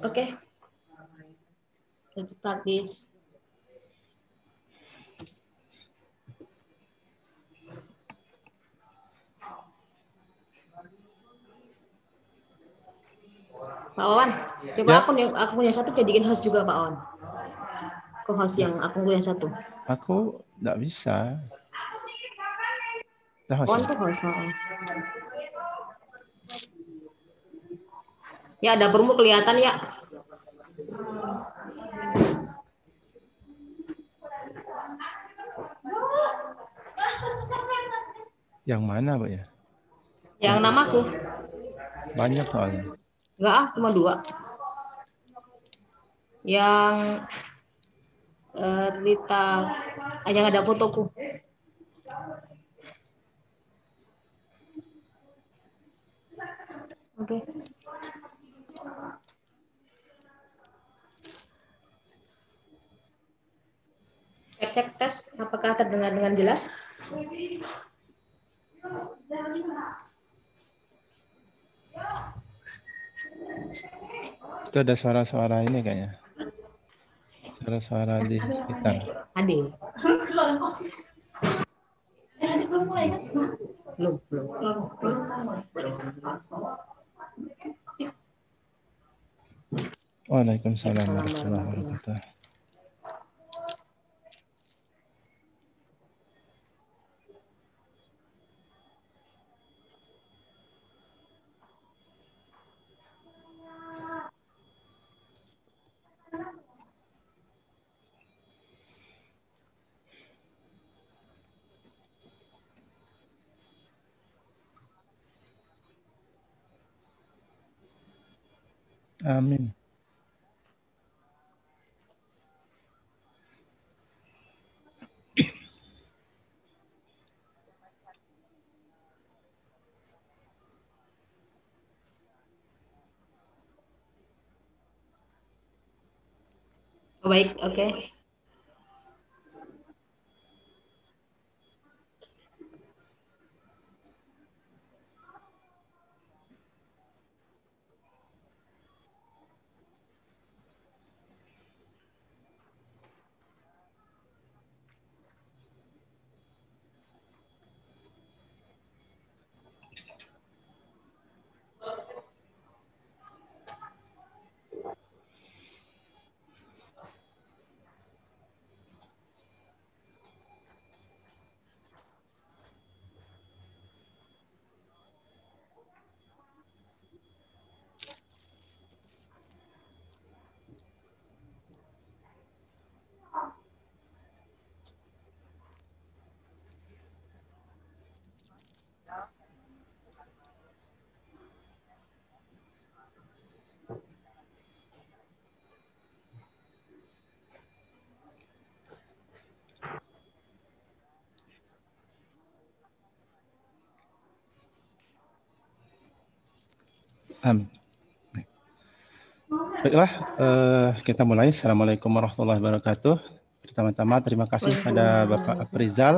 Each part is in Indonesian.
Okay, let's start this. Pak Wawan, coba Ya. akun yang satu jadiin host juga Pak Wawan. Ke host yang akun yang satu. Aku nggak bisa. Wawan tuh host. Ya, dapurmu kelihatan ya. Yang mana, Pak ya? Yang namaku. Banyak soalnya. Enggak, cuma 2. Yang Rita, yang ada fotoku. Oke. Cek tes, apakah terdengar dengan jelas? Itu ada suara-suara ini kayaknya. Suara-suara di sekitar. Ade. Belum. Waalaikumsalam warahmatullahi wabarakatuh. Amin. Oh, baik, oke. Amin. Baiklah, kita mulai. Assalamualaikum warahmatullahi wabarakatuh. Pertama-tama terima kasih pada Bapak Aprizal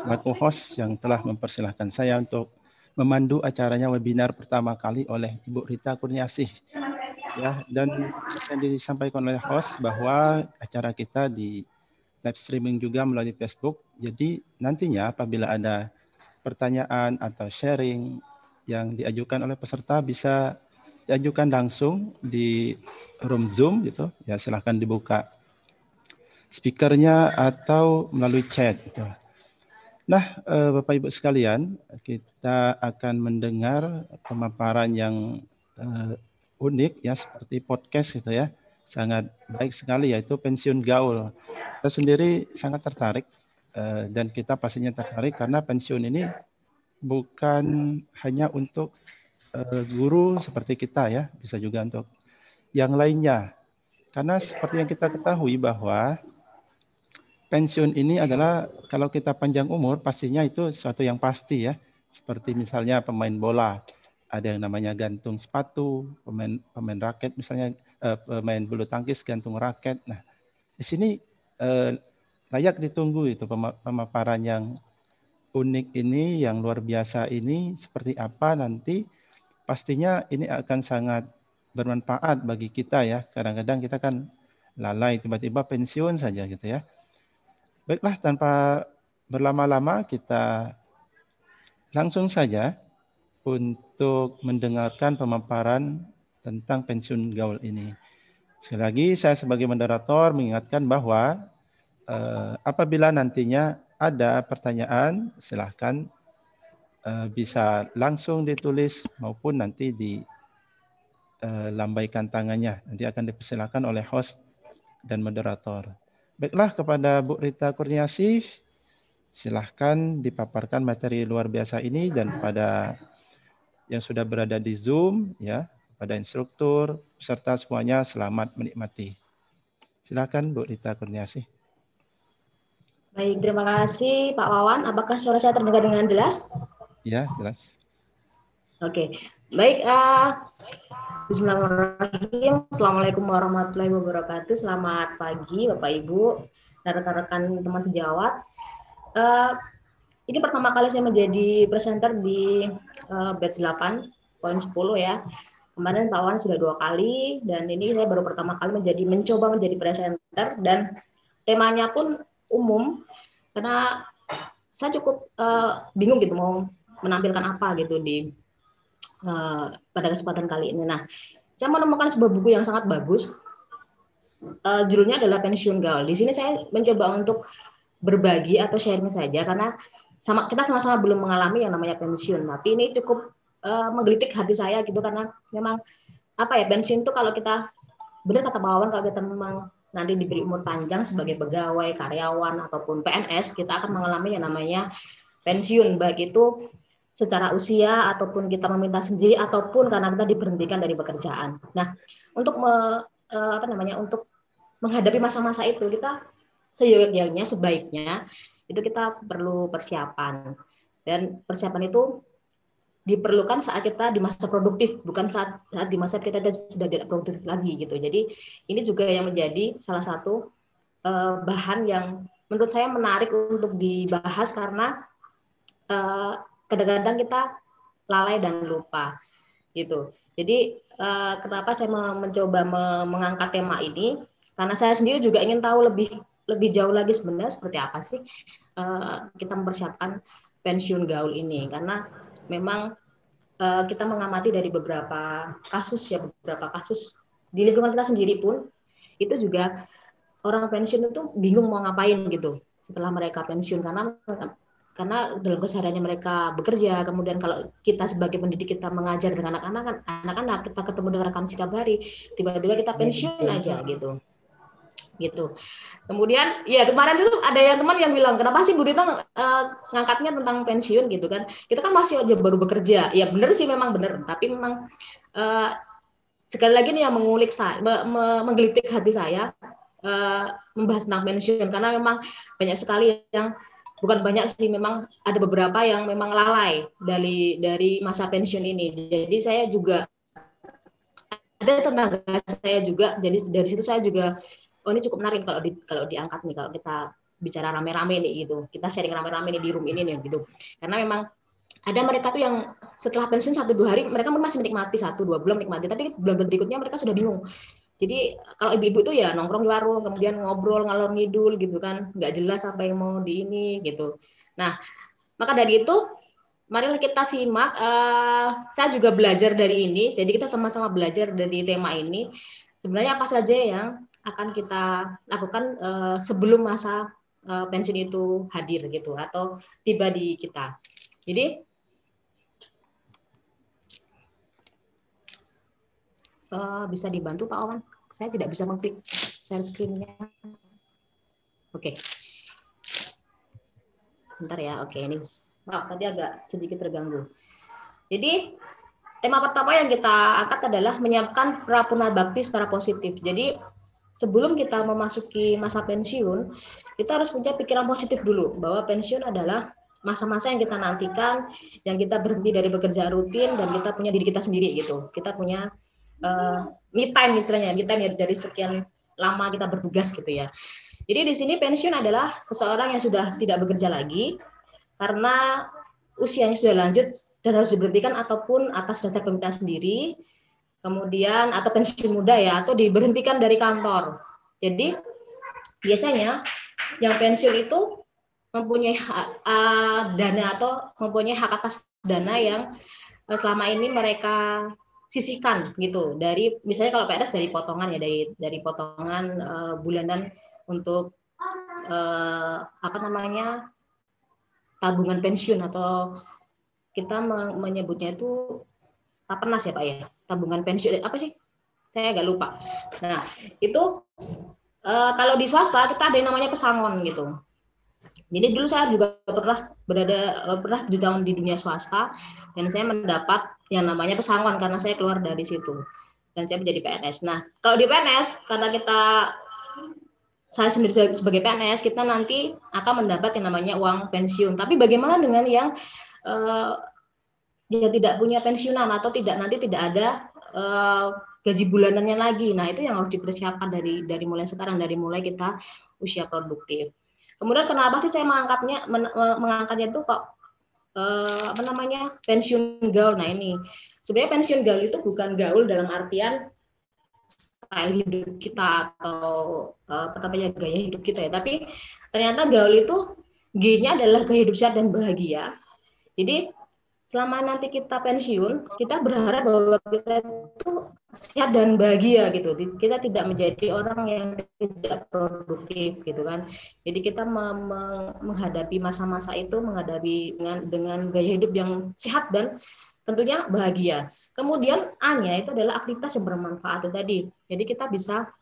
selaku host yang telah mempersilahkan saya untuk memandu acaranya webinar pertama kali oleh Ibu Rita Kurniasih. Ya, dan yang disampaikan oleh host bahwa acara kita di live streaming juga melalui Facebook. Jadi nantinya apabila ada pertanyaan atau sharing yang diajukan oleh peserta bisa diajukan langsung di room Zoom gitu. Ya, silahkan dibuka speakernya atau melalui chat gitu. Nah, Bapak Ibu sekalian, kita akan mendengar pemaparan yang unik ya seperti podcast gitu ya. Sangat baik sekali yaitu pensiun gaul. Kita sendiri sangat tertarik dan kita pastinya tertarik karena pensiun ini bukan hanya untuk guru seperti kita ya, bisa juga untuk yang lainnya. Karena seperti yang kita ketahui bahwa pensiun ini adalah kalau kita panjang umur pastinya itu sesuatu yang pasti ya. Seperti misalnya pemain bola, ada yang namanya gantung sepatu, pemain raket misalnya pemain bulu tangkis gantung raket. Nah, di sini layak ditunggu itu pemaparan yang unik ini, yang luar biasa ini seperti apa nanti pastinya ini akan sangat bermanfaat bagi kita ya. Kadang-kadang kita kan lalai, tiba-tiba pensiun saja gitu ya. Baiklah, tanpa berlama-lama kita langsung saja untuk mendengarkan pemaparan tentang pensiun gaul ini. Sekali lagi saya sebagai moderator mengingatkan bahwa apabila nantinya ada pertanyaan, silahkan bisa langsung ditulis maupun nanti dilambaikan tangannya. Nanti akan dipersilakan oleh host dan moderator. Baiklah, kepada Bu Rita Kurniasih, silahkan dipaparkan materi luar biasa ini, dan pada yang sudah berada di Zoom, ya, pada instruktur, peserta semuanya selamat menikmati. Silakan Bu Rita Kurniasih. Baik, terima kasih Pak Wawan. Apakah suara saya terdengar dengan jelas? Ya, jelas. Oke, baik. Bismillahirrahmanirrahim. Assalamualaikum warahmatullahi wabarakatuh. Selamat pagi Bapak Ibu dan rekan-rekan teman sejawat. Ini pertama kali saya menjadi presenter di batch 8.10 ya. Kemarin Pak Wawan sudah 2 kali, dan ini saya baru pertama kali mencoba menjadi presenter, dan temanya pun umum karena saya cukup bingung gitu mau menampilkan apa gitu di pada kesempatan kali ini. Nah, saya menemukan sebuah buku yang sangat bagus. Judulnya adalah Pensiun Gaul. Di sini saya mencoba untuk berbagi atau sharing saja karena kita sama-sama belum mengalami yang namanya pensiun. Tapi ini cukup menggelitik hati saya gitu, karena memang apa ya, pensiun itu kalau kita, benar kata Pak Wawan, kalau kita memang nanti diberi umur panjang sebagai pegawai, karyawan, ataupun PNS, kita akan mengalami yang namanya pensiun, baik itu secara usia, ataupun kita meminta sendiri, ataupun karena kita diberhentikan dari pekerjaan. Nah, untuk untuk menghadapi masa-masa itu, kita sebaiknya itu kita perlu persiapan. Dan persiapan itu diperlukan saat kita di masa produktif, bukan saat di masa kita sudah tidak produktif lagi gitu. Jadi ini juga yang menjadi salah satu bahan yang menurut saya menarik untuk dibahas, karena kadang-kadang kita lalai dan lupa gitu. Jadi kenapa saya mencoba mengangkat tema ini? Karena saya sendiri juga ingin tahu lebih jauh lagi sebenarnya seperti apa sih kita mempersiapkan pensiun gaul ini, karena memang kita mengamati dari beberapa kasus di lingkungan kita sendiri pun itu juga orang pensiun itu bingung mau ngapain gitu setelah mereka pensiun, karena dalam kesehariannya mereka bekerja, kemudian kalau kita sebagai pendidik kita mengajar dengan anak-anak kita ketemu dengan rekan setiap hari, tiba-tiba kita pensiun aja gitu. Kemudian ya kemarin itu ada yang teman yang bilang, kenapa sih Bu Rita ngangkatnya tentang pensiun gitu kan, kita kan masih aja baru bekerja. Ya benar sih, memang benar, tapi memang sekali lagi nih yang mengulik saya, menggelitik hati saya membahas tentang pensiun, karena memang banyak sekali yang, bukan banyak sih, memang ada beberapa yang memang lalai dari masa pensiun ini. Jadi saya juga ada tenaga saya juga, jadi dari situ saya juga, oh ini cukup menarik kalau diangkat nih, kalau kita bicara rame-rame nih gitu, kita sharing rame-rame nih di room ini nih gitu, karena memang ada mereka tuh yang setelah pensiun 1-2 hari mereka masih menikmati, 1-2 bulan menikmati, tapi bulan berikutnya mereka sudah bingung. Jadi kalau ibu-ibu tuh ya nongkrong di warung, kemudian ngobrol ngalor ngidul gitu kan, nggak jelas apa yang mau di ini gitu. Nah, maka dari itu marilah kita simak. Saya juga belajar dari ini, jadi kita sama-sama belajar dari tema ini. Sebenarnya apa saja yang akan kita lakukan sebelum masa pensiun itu hadir gitu, atau tiba di kita. Jadi bisa dibantu Pak Owan? Saya tidak bisa mengklik share screen-nya. Oke. Bentar ya. Oke, ini. Maaf, tadi agak sedikit terganggu. Jadi tema pertama yang kita angkat adalah menyiapkan pra-purna bakti secara positif. Jadi sebelum kita memasuki masa pensiun, kita harus punya pikiran positif dulu, bahwa pensiun adalah masa-masa yang kita nantikan, yang kita berhenti dari pekerjaan rutin, dan kita punya diri kita sendiri gitu. Kita punya me time istilahnya, me time ya, dari sekian lama kita bertugas gitu ya. Jadi di sini pensiun adalah seseorang yang sudah tidak bekerja lagi karena usianya sudah lanjut, dan harus diberhentikan ataupun atas dasar permintaan sendiri, kemudian atau pensiun muda ya, atau diberhentikan dari kantor. Jadi biasanya yang pensiun itu mempunyai dana atau mempunyai hak atas dana yang selama ini mereka sisihkan gitu dari, misalnya kalau PNS dari potongan ya, dari potongan bulanan untuk apa namanya, tabungan pensiun, atau kita menyebutnya itu Tapenas ya Pak ya, tabungan pensiun apa sih, saya agak lupa. Nah itu kalau di swasta kita ada yang namanya pesangon gitu. Jadi dulu saya juga pernah 7 tahun di dunia swasta, dan saya mendapat yang namanya pesangon karena saya keluar dari situ dan saya menjadi PNS. Nah kalau di PNS, karena saya sendiri sebagai PNS, kita nanti akan mendapat yang namanya uang pensiun. Tapi bagaimana dengan yang tidak punya pensiunan atau nanti tidak ada gaji bulanannya lagi? Nah itu yang harus dipersiapkan dari mulai sekarang, dari mulai kita usia produktif. Kemudian kenapa sih saya mengangkatnya itu kok apa namanya, pensiun gaul? Nah ini sebenarnya pensiun gaul itu bukan gaul dalam artian style hidup kita atau apa namanya, gaya hidup kita ya, tapi ternyata gaul itu G-nya adalah gaya hidup sehat dan bahagia. Jadi selama nanti kita pensiun, kita berharap bahwa kita itu sehat dan bahagia gitu. Kita tidak menjadi orang yang tidak produktif gitu kan. Jadi kita menghadapi masa-masa itu menghadapi dengan gaya hidup yang sehat dan tentunya bahagia. Kemudian A-nya itu adalah aktivitas yang bermanfaat tadi. Jadi kita bisa,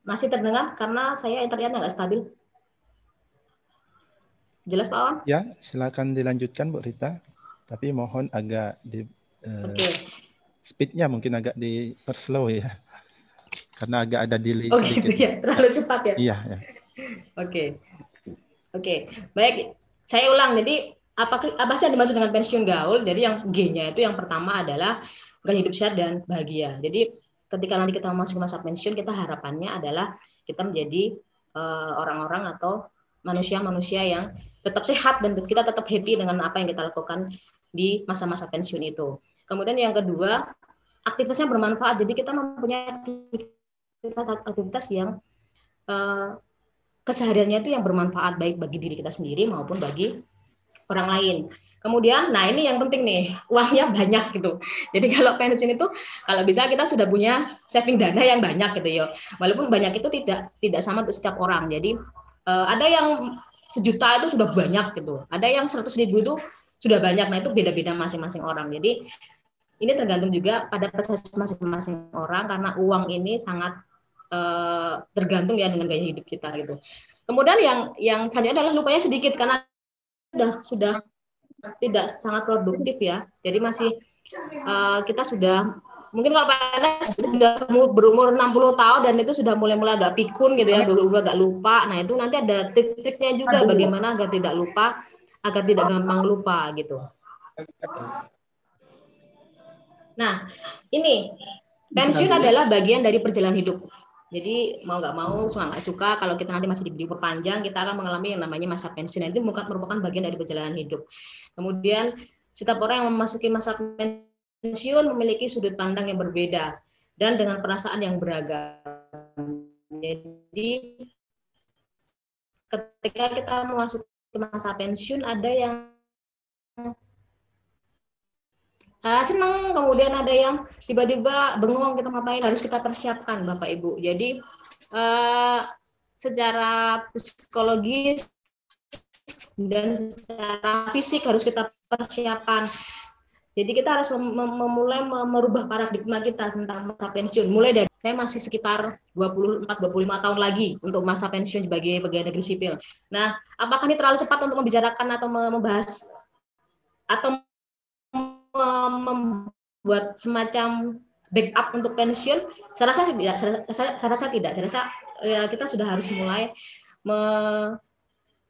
masih terdengar karena saya internetnya nggak stabil. Jelas Pak Wan? Ya, silakan dilanjutkan Bu Rita. Tapi mohon agak di speednya mungkin agak diperslow ya. Karena agak ada delay sedikit. Gitu ya, terlalu cepat ya? Iya. Ya. Oke. Baik, saya ulang. Jadi apa sih yang dimaksud dengan pensiun gaul? Jadi yang G-nya itu yang pertama adalah gaya hidup sehat dan bahagia. Jadi ketika nanti kita masuk masa pensiun, kita harapannya adalah kita menjadi orang-orang atau manusia-manusia yang tetap sehat dan kita tetap happy dengan apa yang kita lakukan di masa-masa pensiun itu. Kemudian yang kedua, aktivitasnya bermanfaat. Jadi kita mempunyai aktivitas yang kesehariannya itu yang bermanfaat baik bagi diri kita sendiri maupun bagi orang lain. Kemudian, nah ini yang penting nih, uangnya banyak gitu. Jadi kalau pensiun itu, kalau bisa kita sudah punya saving dana yang banyak gitu ya. Walaupun banyak itu tidak sama untuk setiap orang. Jadi ada yang 1 juta itu sudah banyak gitu. Ada yang 100.000 itu sudah banyak. Nah itu beda-beda masing-masing orang. Jadi ini tergantung juga pada persepsi masing-masing orang, karena uang ini sangat tergantung ya dengan gaya hidup kita gitu. Kemudian yang selanjutnya adalah lupanya sedikit karena sudah tidak sangat produktif ya. Jadi masih kita sudah mungkin kalau PNS sudah berumur 60 tahun dan itu sudah mulai agak pikun gitu ya, dulu agak lupa. Nah, itu nanti ada trik-triknya juga bagaimana agar tidak lupa, agar tidak gampang lupa gitu. Nah, ini pensiun adalah bagian dari perjalanan hidup. Jadi mau nggak mau, suka nggak suka, kalau kita nanti masih diberi perpanjang, kita akan mengalami yang namanya masa pensiun. Itu merupakan bagian dari perjalanan hidup. Kemudian setiap orang yang memasuki masa pensiun memiliki sudut pandang yang berbeda dan dengan perasaan yang beragam. Jadi ketika kita memasuki masa pensiun, ada yang senang, kemudian ada yang tiba-tiba bengong, kita ngapain, harus kita persiapkan Bapak Ibu. Jadi secara psikologis dan secara fisik harus kita persiapkan. Jadi kita harus memulai merubah paradigma kita tentang masa pensiun. Mulai dari saya masih sekitar 24-25 tahun lagi untuk masa pensiun sebagai pegawai negeri sipil. Nah, apakah ini terlalu cepat untuk membicarakan atau membahas atau membuat semacam backup untuk pensiun? Saya rasa tidak. Saya rasa kita sudah harus mulai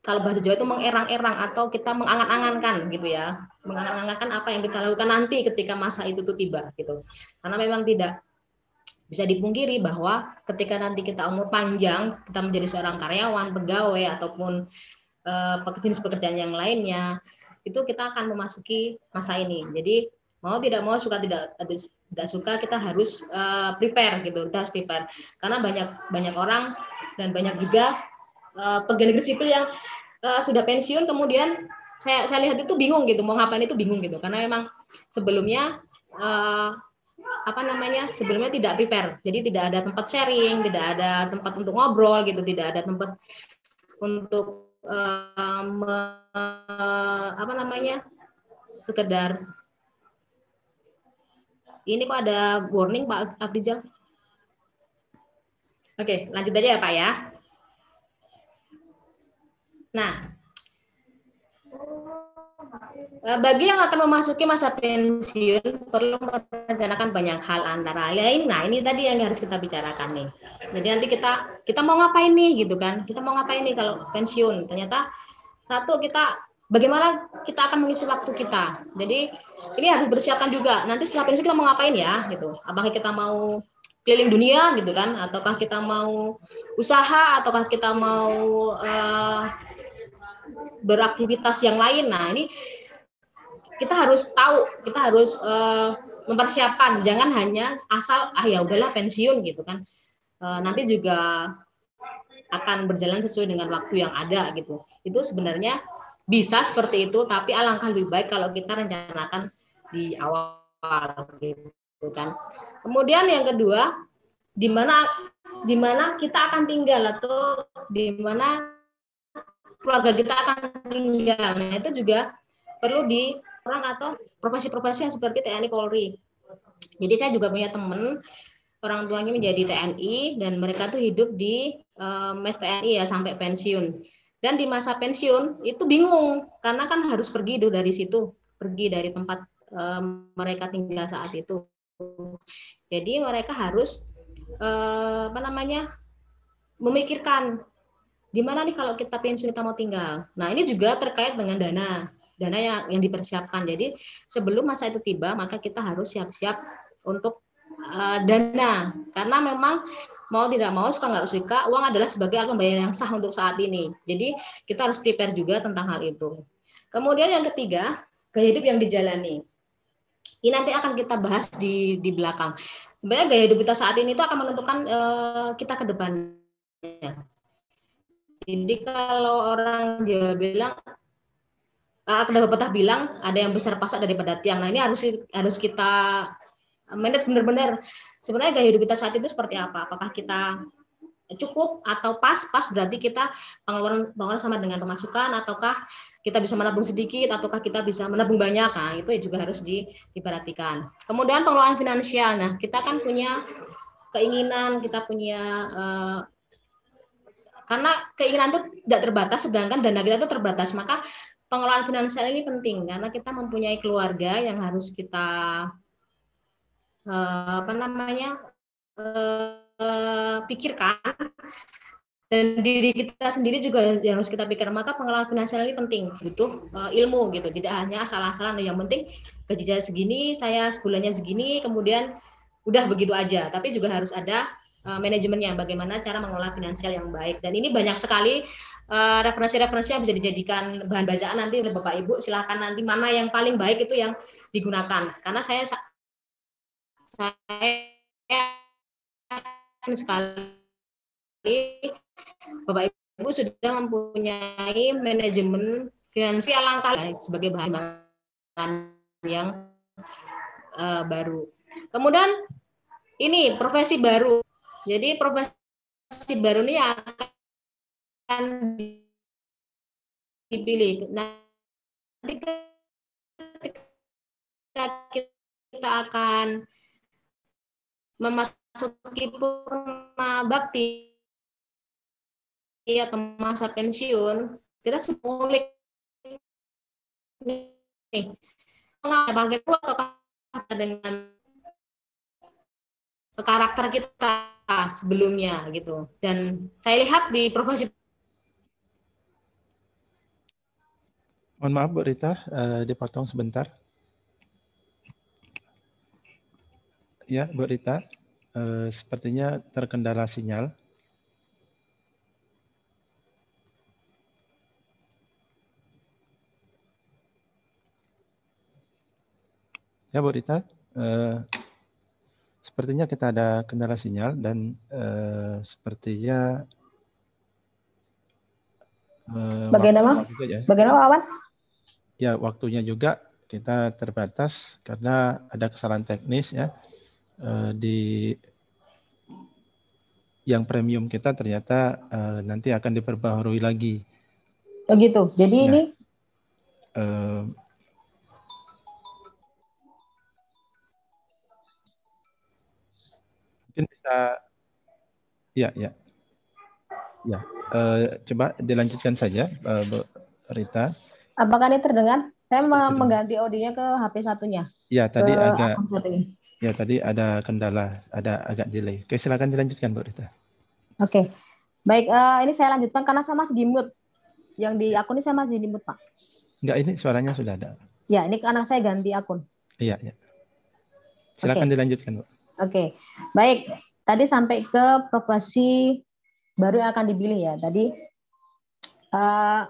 kalau bahasa Jawa itu mengerang-erang atau kita mengangan-angankan gitu ya, mengangan-angankan apa yang kita lakukan nanti ketika masa itu tuh tiba gitu. Karena memang tidak bisa dipungkiri bahwa ketika nanti kita umur panjang, kita menjadi seorang karyawan, pegawai ataupun jenis pekerjaan yang lainnya, itu kita akan memasuki masa ini. Jadi mau tidak mau, suka tidak suka, kita harus prepare gitu, kita harus prepare. Karena banyak orang dan banyak juga pegawai negeri sipil yang sudah pensiun, kemudian saya lihat itu bingung gitu, mau ngapain itu bingung gitu, karena memang sebelumnya sebelumnya tidak prepare, jadi tidak ada tempat sharing, tidak ada tempat untuk ngobrol gitu, tidak ada tempat untuk sekedar ini kok ada warning Pak Abdijal. Oke, lanjut aja ya Pak ya. Nah, bagi yang akan memasuki masa pensiun perlu merencanakan banyak hal, antara lain, nah ini tadi yang harus kita bicarakan nih. Jadi nanti kita mau ngapain nih gitu kan? Kita mau ngapain nih kalau pensiun? Ternyata satu, bagaimana kita akan mengisi waktu kita. Jadi ini harus bersiapkan juga. Nanti setelah pensiun kita mau ngapain ya gitu? Apakah kita mau keliling dunia gitu kan? Ataukah kita mau usaha? Ataukah kita mau beraktivitas yang lain? Nah ini kita harus tahu, kita harus mempersiapkan. Jangan hanya asal ya udahlah pensiun gitu kan. Nanti juga akan berjalan sesuai dengan waktu yang ada gitu. Itu sebenarnya bisa seperti itu, tapi alangkah lebih baik kalau kita rencanakan di awal gitu kan. Kemudian yang kedua, di mana kita akan tinggal atau di mana keluarga kita akan tinggal. Nah, itu juga perlu di orang atau profesi-profesi yang seperti TNI Polri. Jadi saya juga punya teman orang tuanya menjadi TNI dan mereka tuh hidup di mes TNI ya sampai pensiun. Dan di masa pensiun itu bingung karena kan harus pergi dari situ, pergi dari tempat mereka tinggal saat itu. Jadi mereka harus memikirkan di mana nih kalau kita pensiun kita mau tinggal. Nah ini juga terkait dengan dana yang dipersiapkan. Jadi sebelum masa itu tiba maka kita harus siap-siap untuk dana, karena memang mau tidak mau, suka nggak suka, uang adalah sebagai alat pembayaran yang sah untuk saat ini. Jadi kita harus prepare juga tentang hal itu. Kemudian yang ketiga, gaya hidup yang dijalani. Ini nanti akan kita bahas di belakang. Sebenarnya gaya hidup kita saat ini itu akan menentukan kita ke depannya. Jadi kalau orang Jawa bilang, ada pepatah bilang ada yang besar pasak daripada tiang. Nah ini harus kita manage benar-benar. Sebenarnya gaya hidup kita saat itu seperti apa? Apakah kita cukup atau pas berarti kita pengeluaran sama dengan pemasukan, ataukah kita bisa menabung sedikit, ataukah kita bisa menabung banyak? Nah itu juga harus diperhatikan. Kemudian pengelolaan finansial. Nah kita kan punya keinginan, kita punya karena keinginan itu tidak terbatas, sedangkan dana kita itu terbatas, maka pengelolaan finansial ini penting karena kita mempunyai keluarga yang harus kita pikirkan, dan diri kita sendiri juga yang harus kita pikirkan. Maka pengelolaan finansial ini penting, butuh ilmu gitu, tidak hanya asal-asalan yang penting gaji saya segini, saya sebulannya segini, kemudian udah begitu aja, tapi juga harus ada manajemennya, bagaimana cara mengelola finansial yang baik. Dan ini banyak sekali referensi-referensi yang bisa dijadikan bahan bacaan nanti oleh Bapak Ibu. Silakan nanti mana yang paling baik itu yang digunakan, karena saya sekali Bapak Ibu sudah mempunyai manajemen finansial langkah sebagai bahan yang baru. Kemudian ini profesi baru. Jadi profesi baru ini akan dipilih. Nanti ketika kita akan memasuki purna bakti atau masa pensiun, kita ngulik nih, pakai atau dengan karakter kita sebelumnya gitu. Dan saya lihat di profesi. Mohon maaf Bu Rita, dipotong sebentar. Ya Bu Rita, sepertinya terkendala sinyal. Ya, Bu Rita. Sepertinya kita ada kendala sinyal dan sepertinya Bagaimana? waktunya juga ya. Bagaimana, Wawan? Ya, waktunya juga kita terbatas karena ada kesalahan teknis ya. Di yang premium kita ternyata nanti akan diperbaharui lagi. Begitu. Jadi Ya, ini mungkin bisa, ya, ya, ya. Coba dilanjutkan saja, Bu Rita. apakah ini terdengar? Saya Ya, terdengar. mengganti audionya ke HP satunya, Ya, ke tadi agak, akun satunya. ya tadi ada kendala, ada agak delay. Oke, silakan dilanjutkan, Bu Rita. Oke, baik. Ini saya lanjutkan karena saya masih di mute. Yang di Ya. akun ini saya masih di mute, Pak. Enggak, ini suaranya sudah ada. Ya, ini karena saya ganti akun. Iya, ya. Silakan Oke, dilanjutkan, Bu. oke. Baik, tadi sampai ke profesi baru yang akan dipilih ya. Tadi, eh,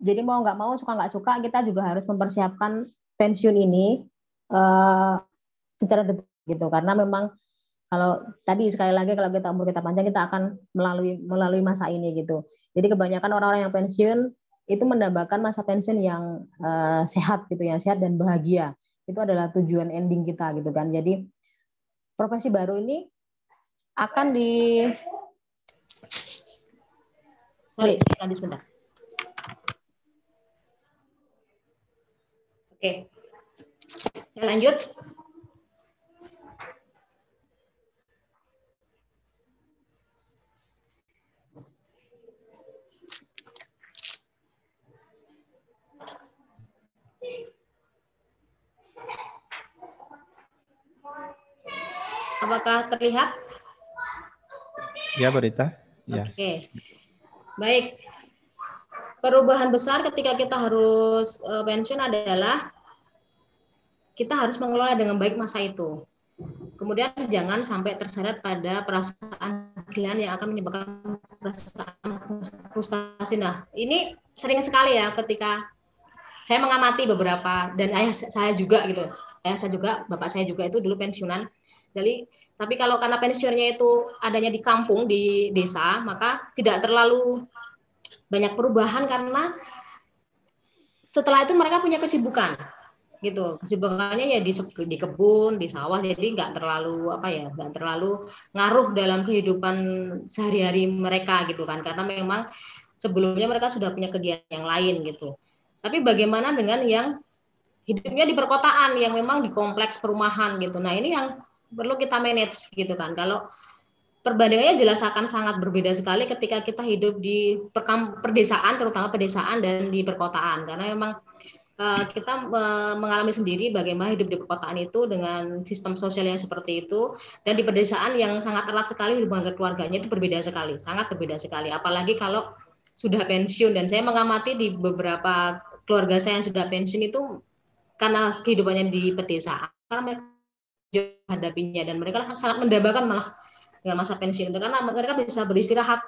jadi mau nggak mau, suka nggak suka, kita juga harus mempersiapkan pensiun ini eh, secara detail gitu. Karena memang kalau tadi sekali lagi kalau kita umur kita panjang kita akan melalui masa ini gitu. Jadi kebanyakan orang-orang yang pensiun itu mendambakan masa pensiun yang sehat gitu, yang sehat dan bahagia. Itu adalah tujuan ending kita gitu kan. Jadi profesi baru ini akan sorry, saya ganti sebentar. Oke, saya lanjut. Apakah terlihat? Ya, Bu Rita. Ya. Oke, baik. Perubahan besar ketika kita harus pensiun adalah kita harus mengelola dengan baik masa itu. Kemudian jangan sampai terseret pada perasaan kehilangan yang akan menyebabkan perasaan frustasi. Nah, ini sering sekali ya ketika saya mengamati beberapa, dan ayah saya juga gitu. Ayah saya juga, bapak saya juga itu dulu pensiunan. Jadi, tapi kalau karena pensiunnya itu adanya di kampung, di desa, maka tidak terlalu banyak perubahan karena setelah itu mereka punya kesibukan gitu, kesibukannya ya di kebun, di sawah, jadi nggak terlalu apa ya, nggak terlalu ngaruh dalam kehidupan sehari-hari mereka gitu kan, karena memang sebelumnya mereka sudah punya kegiatan yang lain gitu. Tapi bagaimana dengan yang hidupnya di perkotaan, yang memang di kompleks perumahan gitu, nah ini yang perlu kita manage gitu kan. Kalau perbandingannya jelas akan sangat berbeda sekali ketika kita hidup di perdesaan, terutama pedesaan dan di perkotaan, karena memang kita mengalami sendiri bagaimana hidup di perkotaan itu dengan sistem sosial yang seperti itu, dan di pedesaan yang sangat erat sekali hubungan keluarganya itu berbeda sekali, sangat berbeda sekali, apalagi kalau sudah pensiun. Dan saya mengamati di beberapa keluarga saya yang sudah pensiun itu karena kehidupannya di pedesaan, karena mereka hadapinya dan mereka sangat mendambakan malah dengan masa pensiun itu, karena mereka bisa beristirahat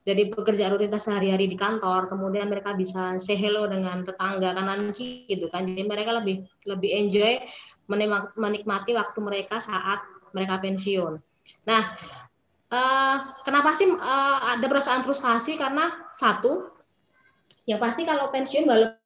dari pekerjaan rutinitas sehari-hari di kantor, kemudian mereka bisa say hello dengan tetangga kanan kiri gitu kan. Jadi mereka lebih enjoy menikmati waktu mereka saat mereka pensiun. Nah, kenapa sih ada perasaan frustasi? Karena satu, yang pasti kalau pensiun walaupun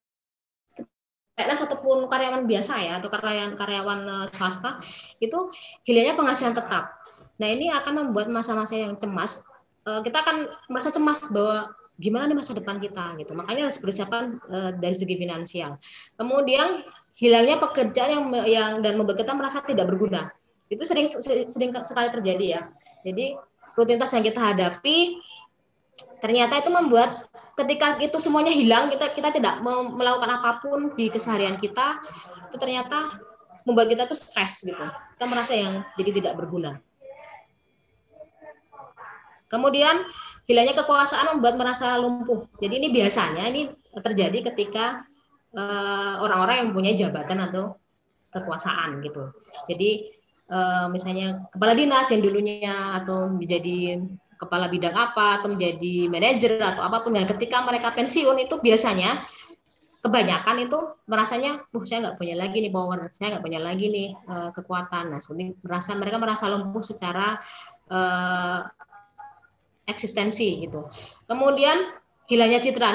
PNS ataupun karyawan biasa ya, atau karyawan swasta, itu hilangnya penghasilan tetap. Nah, ini akan membuat masa-masa yang cemas. Kita akan merasa cemas bahwa gimana nih masa depan kita gitu. Makanya harus persiapan dari segi finansial. Kemudian hilangnya pekerjaan yang dan membuat kita merasa tidak berguna. Itu sering sekali terjadi ya. Jadi rutinitas yang kita hadapi ternyata itu membuat ketika itu semuanya hilang, kita tidak melakukan apapun di keseharian kita, itu ternyata membuat kita tuh stres gitu, kita merasa yang jadi tidak berguna. Kemudian hilangnya kekuasaan membuat merasa lumpuh. Jadi ini biasanya ini terjadi ketika orang-orang yang mempunyai jabatan atau kekuasaan gitu. Jadi misalnya kepala dinas yang dulunya atau menjadi kepala bidang apa atau menjadi manajer atau apapun, dan ketika mereka pensiun itu biasanya kebanyakan itu merasanya, saya nggak punya lagi nih power, saya nggak punya lagi nih kekuatan. Nah, seperti mereka merasa lumpuh secara uh, eksistensi gitu. Kemudian hilangnya citra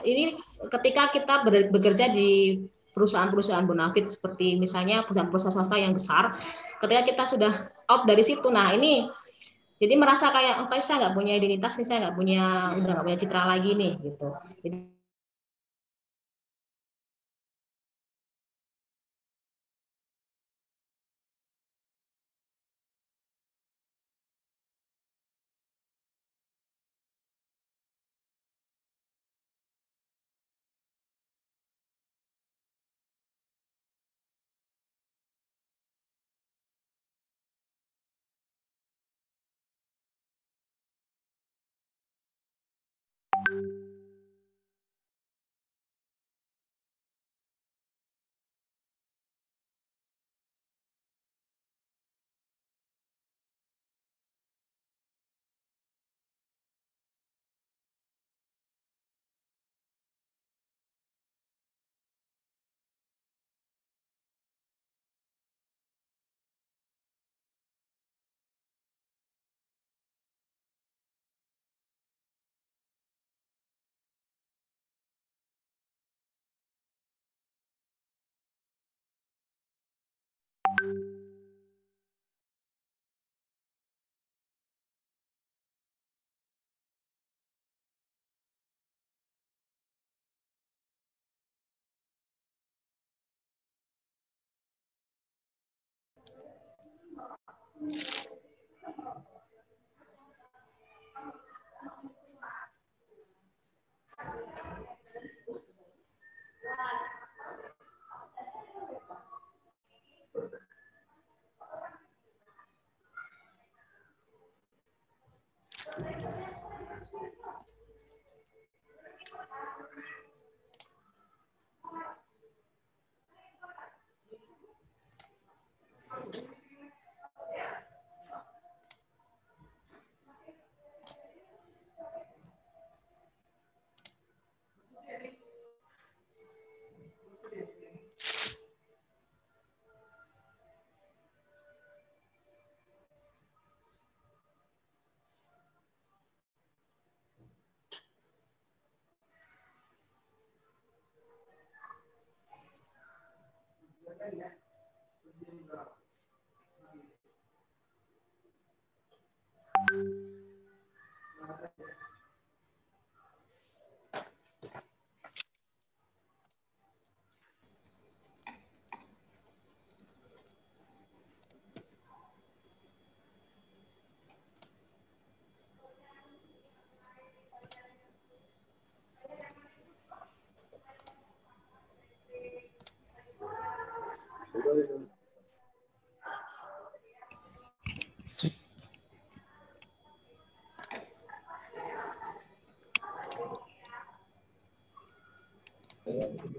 ini ketika kita bekerja di perusahaan-perusahaan bonafit seperti misalnya perusahaan-perusahaan swasta yang besar, ketika kita sudah out dari situ, nah ini jadi merasa kayak saya nggak punya identitas nih, saya udah nggak punya citra lagi nih gitu. Jadi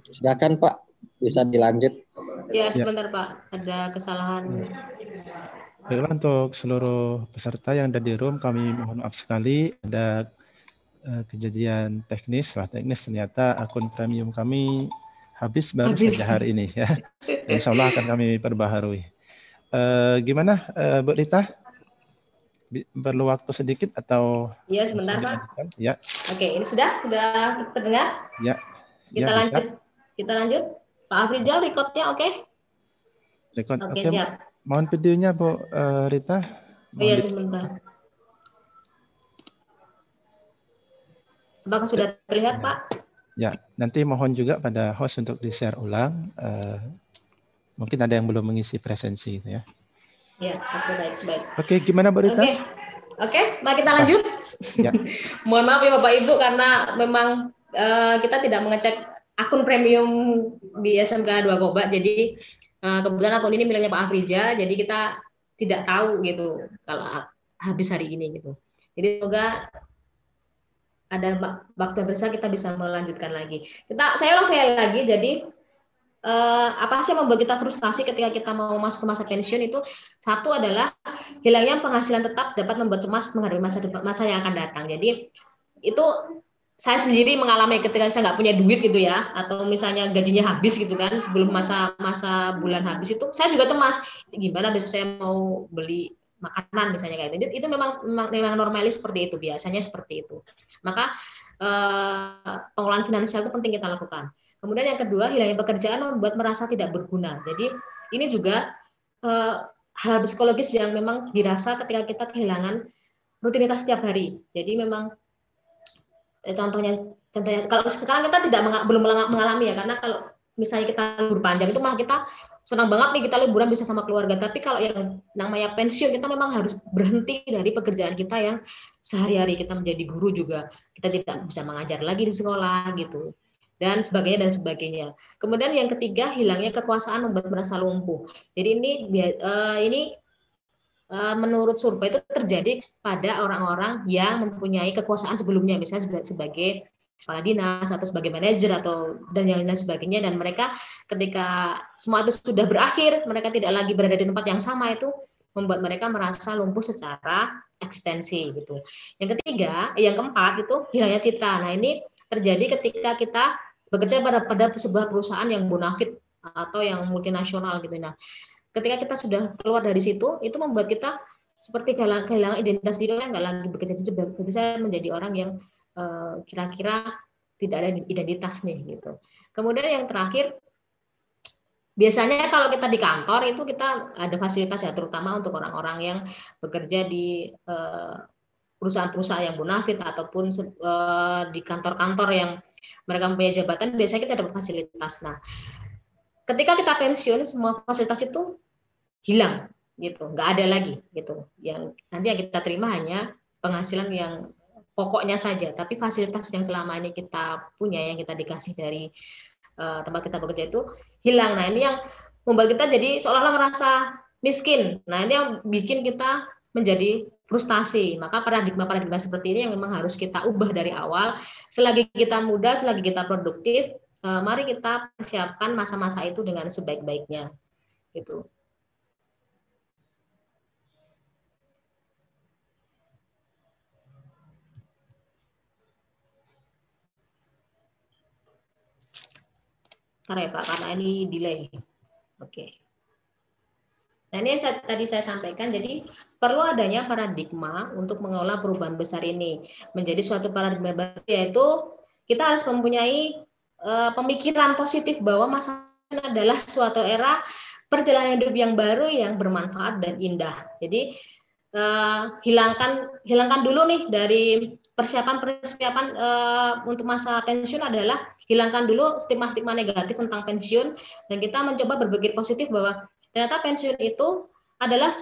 Silakan Pak, bisa dilanjut. ya sebentar Pak, ada kesalahan. Baiklah, untuk seluruh peserta yang ada di room, kami mohon maaf sekali ada kejadian teknis ternyata akun premium kami habis saja hari ini ya. Insya Allah akan kami perbaharui. Gimana Bu Rita? Perlu waktu sedikit atau? Iya sebentar Pak. Ya. Oke, ini sudah terdengar? Ya. Kita lanjut. Kita lanjut. Pak Afrizal, recordnya oke? Record. Oke, siap. Mohon videonya Bu Rita. Iya sebentar. Apakah sudah terlihat Pak? Ya, nanti mohon juga pada host untuk di-share ulang. Mungkin ada yang belum mengisi presensi ya. Ya, oke, baik. Oke, gimana Bu Rita? Oke, mari kita lanjut. Ya. Mohon maaf ya Bapak Ibu karena memang kita tidak mengecek akun premium di SMK 2 Koba. Jadi kebetulan akun ini miliknya Pak Afrija, jadi kita tidak tahu gitu kalau habis hari ini gitu. Jadi semoga ada waktu yang tersisa kita bisa melanjutkan lagi. Saya lagi. Jadi apa sih yang membuat kita frustasi ketika kita mau masuk ke masa pensiun itu? Satu adalah hilangnya penghasilan tetap dapat membuat cemas menghadapi masa yang akan datang. Jadi itu saya sendiri mengalami ketika saya nggak punya duit gitu ya, atau misalnya gajinya habis gitu kan, sebelum masa bulan habis itu, saya juga cemas, gimana besok saya mau beli makanan misalnya kayak gitu. Itu memang normalis seperti itu, biasanya seperti itu. Maka pengelolaan finansial itu penting kita lakukan. Kemudian yang kedua, hilangnya pekerjaan membuat merasa tidak berguna. Jadi ini juga hal psikologis yang memang dirasa ketika kita kehilangan rutinitas setiap hari. Jadi memang contohnya kalau sekarang kita belum mengalami ya, karena kalau misalnya kita libur panjang itu malah kita senang banget nih kita liburan bisa sama keluarga. Tapi kalau yang namanya pensiun, kita memang harus berhenti dari pekerjaan kita yang sehari-hari. Kita menjadi guru juga kita tidak bisa mengajar lagi di sekolah gitu, dan sebagainya. Kemudian yang ketiga, hilangnya kekuasaan membuat merasa lumpuh. Jadi ini menurut survei itu terjadi pada orang-orang yang mempunyai kekuasaan sebelumnya, misalnya sebagai kepala dinas atau sebagai manajer atau dan yang lain sebagainya, dan mereka ketika semua itu sudah berakhir, mereka tidak lagi berada di tempat yang sama, itu membuat mereka merasa lumpuh secara eksistensi gitu. Yang keempat itu hilangnya citra. Nah, ini terjadi ketika kita bekerja pada sebuah perusahaan yang bonafit atau yang multinasional gitu. Nah, ketika kita sudah keluar dari situ, itu membuat kita seperti kehilangan identitas diri, nggak lagi bekerja. Jadi saya menjadi orang yang kira-kira tidak ada identitas nih gitu. Kemudian yang terakhir, biasanya kalau kita di kantor itu kita ada fasilitas ya, terutama untuk orang-orang yang bekerja di perusahaan-perusahaan yang bonafit ataupun di kantor-kantor yang mereka mempunyai jabatan, biasanya kita dapat fasilitas. Nah, ketika kita pensiun, semua fasilitas itu hilang gitu, nggak ada lagi gitu. Yang nanti yang kita terima hanya penghasilan yang pokoknya saja, tapi fasilitas yang selama ini kita punya, yang kita dikasih dari tempat kita bekerja itu hilang. Nah, ini yang membuat kita jadi seolah-olah merasa miskin. Nah, ini yang bikin kita menjadi frustasi. Maka paradigma seperti ini yang memang harus kita ubah dari awal. Selagi kita muda, selagi kita produktif, mari kita persiapkan masa-masa itu dengan sebaik-baiknya gitu. Karena ya Pak, karena ini delay. Oke. Nah, ini tadi saya sampaikan, jadi perlu adanya paradigma untuk mengelola perubahan besar ini menjadi suatu paradigma baru, yaitu kita harus mempunyai pemikiran positif bahwa masa adalah suatu era perjalanan hidup yang baru, yang bermanfaat dan indah. Jadi hilangkan dulu nih dari persiapan untuk masa pensiun adalah hilangkan dulu stigma-stigma negatif tentang pensiun, dan kita mencoba berpikir positif bahwa ternyata pensiun itu adalah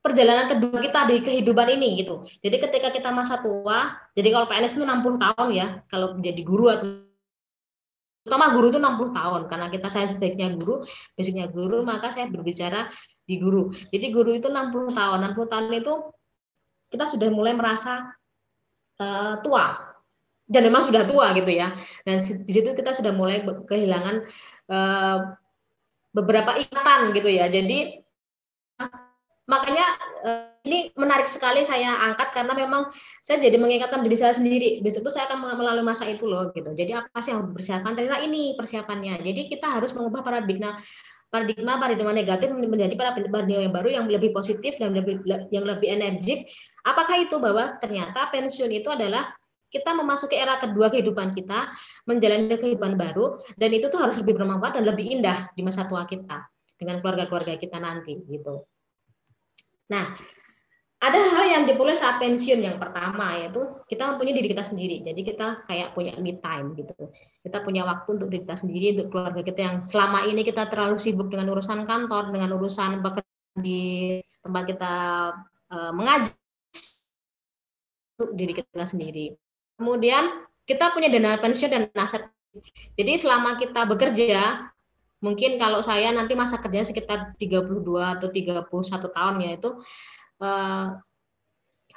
perjalanan kedua kita di kehidupan ini gitu. Jadi ketika kita masa tua, jadi kalau PNS itu 60 tahun ya, kalau menjadi guru atau terutama guru itu 60 tahun, karena saya sebaiknya guru, basicnya guru, maka saya berbicara di guru. Jadi guru itu 60 tahun. 60 tahun itu kita sudah mulai merasa tua. Dan memang sudah tua gitu ya. Dan di situ kita sudah mulai kehilangan beberapa ikatan gitu ya. Jadi makanya ini menarik sekali saya angkat, karena memang saya jadi mengingatkan diri saya sendiri, besok itu saya akan melalui masa itu loh gitu. Jadi apa sih yang harus dipersiapkan? Ternyata ini persiapannya. Jadi kita harus mengubah paradigma negatif menjadi paradigma yang baru, yang lebih positif dan yang lebih energik. Apakah itu? Bahwa ternyata pensiun itu adalah kita memasuki era kedua kehidupan kita, menjalani kehidupan baru, dan itu tuh harus lebih bermanfaat dan lebih indah di masa tua kita dengan keluarga-keluarga kita nanti gitu. Nah, ada hal yang diperoleh saat pensiun. Yang pertama yaitu kita mempunyai diri kita sendiri. Jadi kita kayak punya me time gitu. Kita punya waktu untuk diri kita sendiri, untuk keluarga kita yang selama ini kita terlalu sibuk dengan urusan kantor, dengan urusan pekerjaan di tempat kita mengajar, untuk diri kita sendiri. Kemudian kita punya dana pensiun dan aset. Jadi selama kita bekerja, mungkin kalau saya nanti masa kerjanya sekitar 32 atau 31 tahun ya, itu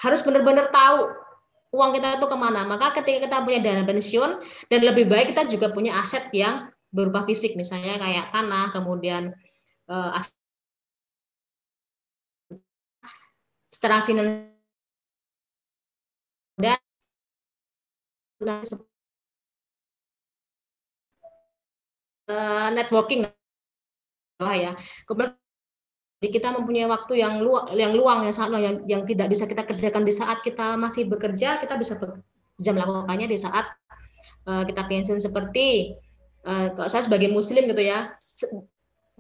harus benar-benar tahu uang kita itu kemana. Maka ketika kita punya dana pensiun, dan lebih baik kita juga punya aset yang berupa fisik, misalnya kayak tanah, kemudian aset secara finansial networking ya. Kemudian kita mempunyai waktu yang luang yang tidak bisa kita kerjakan di saat kita masih bekerja, kita bisa melakukannya di saat kita pensiun. Seperti kalau saya sebagai muslim gitu ya,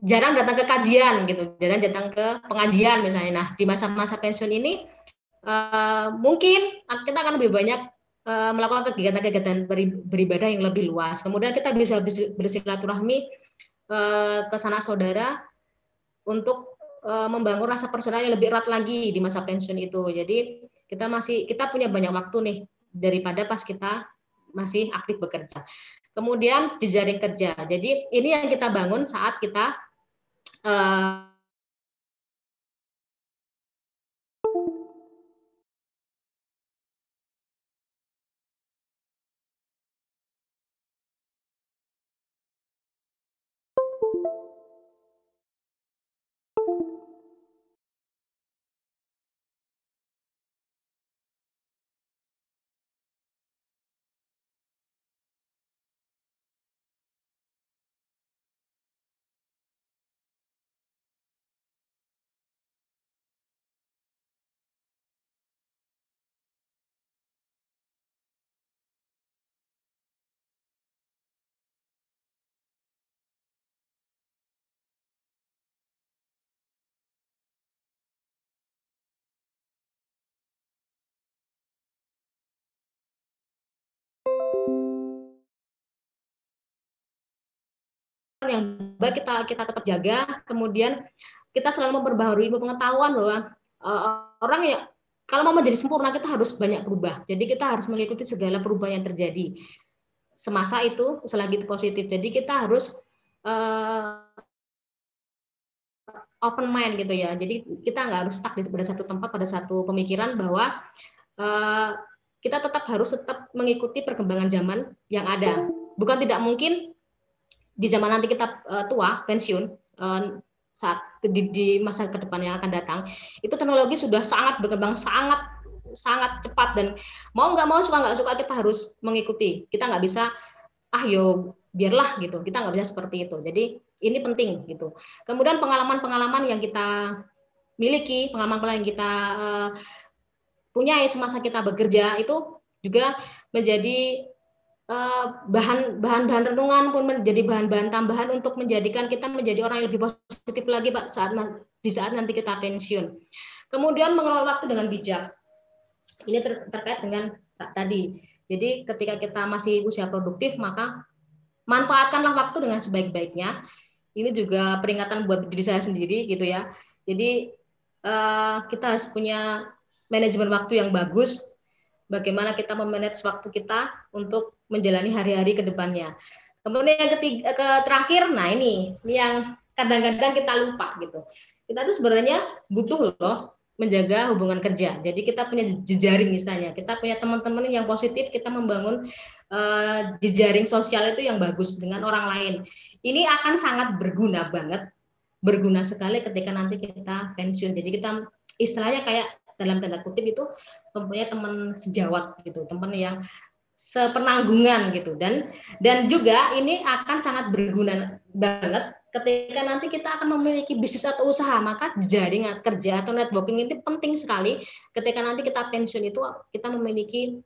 jarang datang ke kajian gitu, jarang datang ke pengajian misalnya. Nah, di masa-masa pensiun ini mungkin kita akan lebih banyak melakukan kegiatan-kegiatan beribadah yang lebih luas. Kemudian kita bisa bersilaturahmi ke sanak saudara untuk membangun rasa personal yang lebih erat lagi di masa pensiun itu. Jadi kita punya banyak waktu nih daripada pas kita masih aktif bekerja. Kemudian jejaring kerja. Jadi ini yang kita bangun saat kita yang baik kita tetap jaga, kemudian kita selalu memperbaharui pengetahuan loh. Orang ya kalau mau menjadi sempurna kita harus banyak berubah. Jadi kita harus mengikuti segala perubahan yang terjadi semasa itu selagi itu positif. Jadi kita harus open mind gitu ya. Jadi kita nggak harus stuck pada satu tempat, pada satu pemikiran, bahwa kita harus mengikuti perkembangan zaman yang ada. Bukan tidak mungkin di zaman nanti kita tua, pensiun, saat di masa ke depan yang akan datang, itu teknologi sudah sangat berkembang, sangat cepat, dan mau nggak mau, suka nggak suka, kita harus mengikuti. Kita nggak bisa yo biarlah gitu, kita nggak bisa seperti itu. Jadi ini penting gitu. Kemudian pengalaman yang kita miliki, pengalaman yang kita punya semasa kita bekerja itu juga menjadi bahan renungan, pun menjadi bahan tambahan untuk menjadikan kita menjadi orang yang lebih positif lagi Pak di saat nanti kita pensiun. Kemudian mengelola waktu dengan bijak. Ini terkait dengan tadi. Jadi ketika kita masih usia produktif, maka manfaatkanlah waktu dengan sebaik-baiknya. Ini juga peringatan buat diri saya sendiri gitu ya. Jadi kita harus punya manajemen waktu yang bagus. Bagaimana kita memanage waktu kita untuk menjalani hari-hari ke depannya. Kemudian yang terakhir, nah ini yang kadang-kadang kita lupa gitu. Kita tuh sebenarnya butuh loh menjaga hubungan kerja. Jadi kita punya jejaring misalnya, kita punya teman-teman yang positif, kita membangun jejaring sosial itu yang bagus dengan orang lain. Ini akan sangat berguna banget, berguna sekali ketika nanti kita pensiun. Jadi kita istilahnya kayak dalam tanda kutip itu mempunyai teman sejawat gitu, teman yang sepenanggungan gitu, dan juga ini akan sangat berguna banget ketika nanti kita akan memiliki bisnis atau usaha. Maka jejaring kerja atau networking itu penting sekali ketika nanti kita pensiun. Itu kita memiliki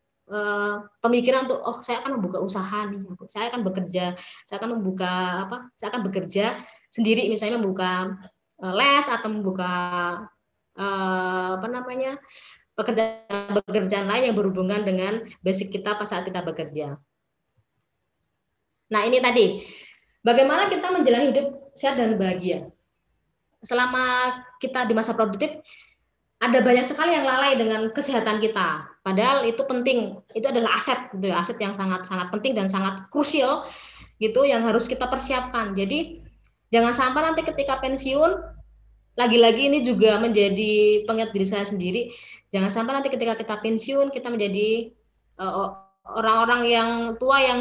pemikiran untuk saya akan membuka usaha nih, saya akan bekerja, saya akan bekerja sendiri, misalnya membuka les atau membuka pekerjaan lain yang berhubungan dengan basic kita pas saat kita bekerja. Nah ini tadi, bagaimana kita menjalani hidup sehat dan bahagia. Selama kita di masa produktif, ada banyak sekali yang lalai dengan kesehatan kita. Padahal itu penting, itu adalah aset, gitu, aset yang sangat penting dan sangat krusial, gitu, yang harus kita persiapkan. Jadi jangan sampai nanti ketika pensiun, lagi-lagi ini juga menjadi pengingat diri saya sendiri. Jangan sampai nanti ketika kita pensiun kita menjadi orang-orang yang tua yang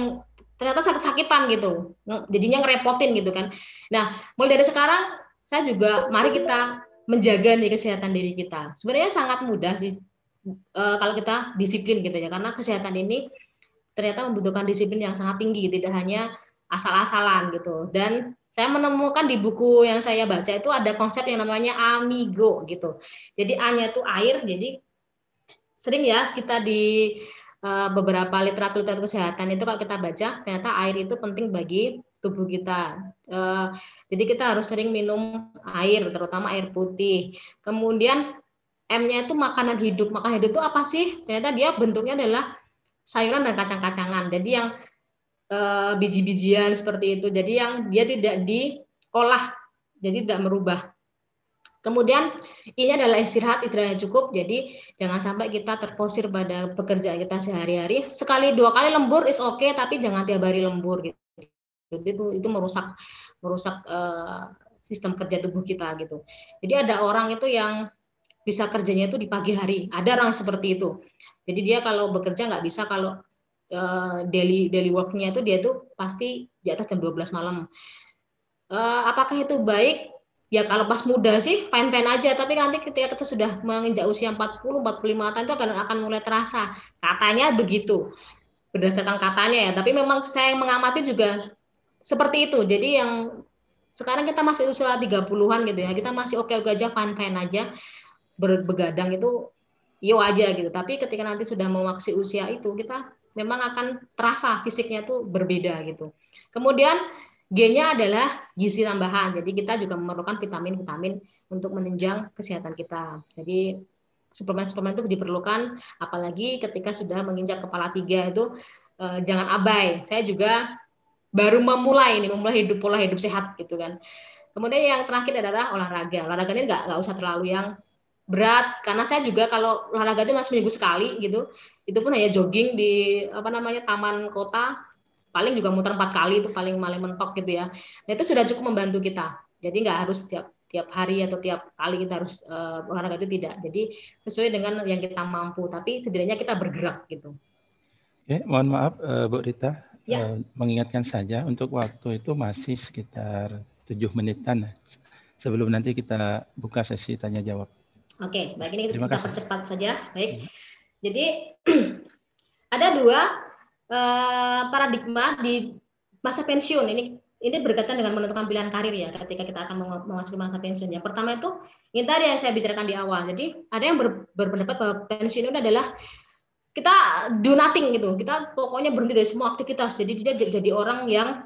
ternyata sakit-sakitan gitu, jadinya ngerepotin gitu kan. Nah, mulai dari sekarang saya juga mari kita menjaga nih kesehatan diri kita. Sebenarnya sangat mudah sih kalau kita disiplin gitu ya, karena kesehatan ini ternyata membutuhkan disiplin yang sangat tinggi, tidak hanya asal-asalan gitu. Dan saya menemukan di buku yang saya baca itu ada konsep yang namanya amigo gitu. Jadi A-nya itu air, jadi sering ya kita di beberapa literatur kesehatan itu kalau kita baca ternyata air itu penting bagi tubuh kita. Jadi kita harus sering minum air, terutama air putih. Kemudian M-nya itu makanan hidup. Makanan hidup itu apa sih? Ternyata dia bentuknya adalah sayuran dan kacang-kacangan. Jadi yang biji-bijian seperti itu. Jadi yang dia tidak diolah, jadi tidak merubah. Kemudian ini adalah istirahat yang cukup. Jadi jangan sampai kita terposir pada pekerjaan kita sehari-hari. Sekali 2 kali lembur is oke, tapi jangan tiap hari lembur gitu. Itu merusak sistem kerja tubuh kita gitu. Jadi ada orang itu yang bisa kerjanya itu di pagi hari. Ada orang seperti itu. Jadi dia kalau bekerja nggak bisa kalau daily work-nya itu dia tuh pasti di atas jam 12 malam. Apakah itu baik? Ya kalau pas muda sih fine-fine aja, tapi nanti ketika kita sudah menginjak usia 40, 45 tahun itu akan mulai terasa. Katanya begitu. Berdasarkan katanya ya, tapi memang saya mengamati juga seperti itu. Jadi yang sekarang kita masih usia 30-an gitu ya, kita masih oke-oke aja, fine-fine aja. Begadang itu yo aja gitu. Tapi ketika nanti sudah memasuki usia itu, kita memang akan terasa fisiknya tuh berbeda gitu. Kemudian G-nya adalah gizi tambahan. Jadi kita juga memerlukan vitamin-vitamin untuk menunjang kesehatan kita. Jadi suplemen-suplemen itu diperlukan, apalagi ketika sudah menginjak kepala 3 itu jangan abai. Saya juga baru memulai pola hidup sehat gitu kan. Kemudian yang terakhir adalah olahraga. Olahraga ini nggak usah terlalu yang berat, karena saya juga kalau olahraga itu masih seminggu sekali gitu. Itu pun hanya jogging di taman kota, paling juga muter 4 kali itu paling mentok gitu ya. Nah, itu sudah cukup membantu kita. Jadi nggak harus tiap hari atau tiap kali kita harus olahraga, itu tidak. Jadi sesuai dengan yang kita mampu, tapi setidaknya kita bergerak gitu. Oke, mohon maaf Bu Rita, Ya. mengingatkan saja untuk waktu itu masih sekitar 7 menitan sebelum nanti kita buka sesi tanya jawab. Oke, baik, ini Terima kita kasih. percepat saja. Baik. Jadi ada 2 paradigma di masa pensiun. Ini berkaitan dengan menentukan pilihan karir ya ketika kita akan memasuki masa pensiun. Yang pertama itu ini tadi yang saya bicarakan di awal. Jadi ada yang berpendapat bahwa pensiun itu adalah kita do nothing gitu. Kita pokoknya berhenti dari semua aktivitas. Jadi dia jadi orang yang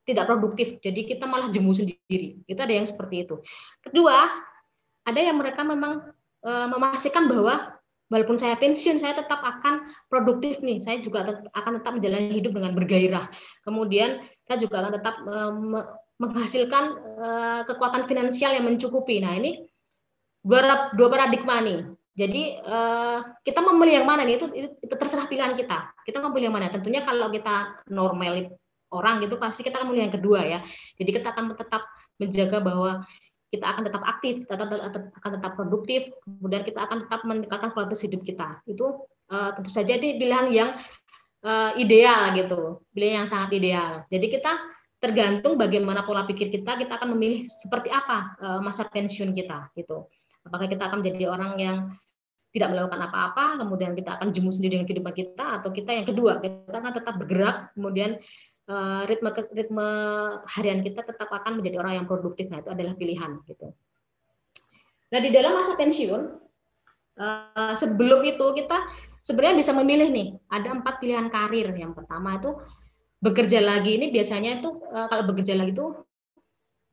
tidak produktif. Jadi kita malah jemu sendiri. Itu ada yang seperti itu. Kedua, ada yang mereka memang memastikan bahwa walaupun saya pensiun, saya tetap akan produktif nih. Saya juga akan tetap menjalani hidup dengan bergairah. Kemudian saya juga akan tetap menghasilkan kekuatan finansial yang mencukupi. Nah, ini dua paradigma nih. Jadi kita memilih yang mana nih, itu terserah pilihan kita. Kita memilih yang mana. Tentunya kalau kita normal orang gitu pasti kita akan memilih yang kedua ya. Jadi kita akan tetap menjaga bahwa kita akan tetap aktif, kita akan tetap produktif, kemudian kita akan tetap meningkatkan kualitas hidup kita. Itu tentu saja ini pilihan yang ideal gitu, pilihan yang sangat ideal. Jadi kita tergantung bagaimana pola pikir kita akan memilih seperti apa masa pensiun kita gitu. Apakah kita akan menjadi orang yang tidak melakukan apa-apa, kemudian kita akan jemu sendiri dengan kehidupan kita, atau kita yang kedua, kita akan tetap bergerak, kemudian ritme harian kita tetap akan menjadi orang yang produktif. Nah, itu adalah pilihan gitu. Nah, di dalam masa pensiun sebelum itu kita sebenarnya bisa memilih nih, ada 4 pilihan karir. Yang pertama itu bekerja lagi. Ini biasanya itu kalau bekerja lagi itu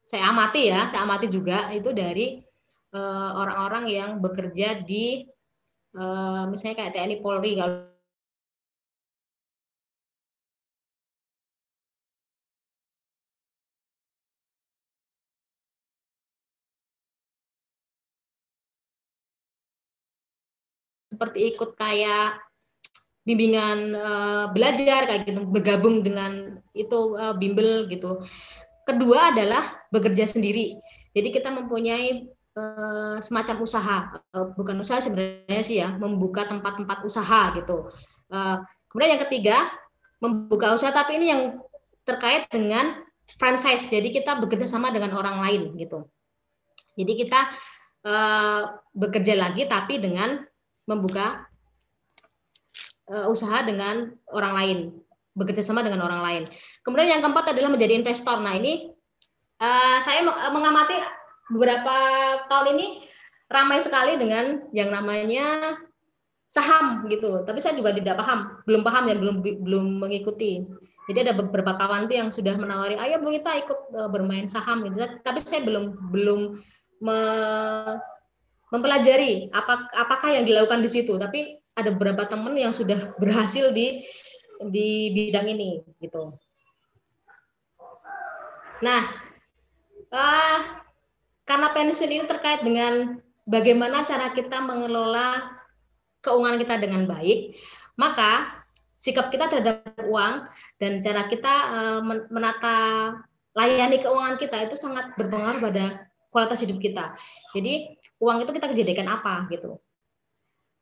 saya amati juga itu dari orang-orang yang bekerja di misalnya kayak TNI Polri. Kalau seperti ikut kayak bimbingan belajar kayak gitu, bergabung dengan itu bimbel gitu. Kedua adalah bekerja sendiri. Jadi kita mempunyai semacam usaha, bukan usaha sebenarnya sih ya, membuka tempat-tempat usaha gitu. Kemudian yang ketiga, membuka usaha tapi ini yang terkait dengan franchise. Jadi kita bekerja sama dengan orang lain gitu. Jadi kita bekerja lagi tapi dengan membuka usaha dengan orang lain, bekerja sama dengan orang lain. Kemudian yang keempat adalah menjadi investor. Nah ini saya mengamati beberapa tahun ini ramai sekali dengan yang namanya saham gitu. Tapi saya juga tidak paham, belum paham dan belum mengikuti. Jadi ada beberapa kawan tuh yang sudah menawari, ayo Bu kita ikut bermain saham gitu. Tapi saya belum mempelajari apakah yang dilakukan di situ. Tapi ada beberapa teman yang sudah berhasil di bidang ini gitu. Nah, karena pensiun ini terkait dengan bagaimana cara kita mengelola keuangan kita dengan baik, maka sikap kita terhadap uang dan cara kita menata layani keuangan kita itu sangat berpengaruh pada kualitas hidup kita. Jadi uang itu kita jadikan apa gitu.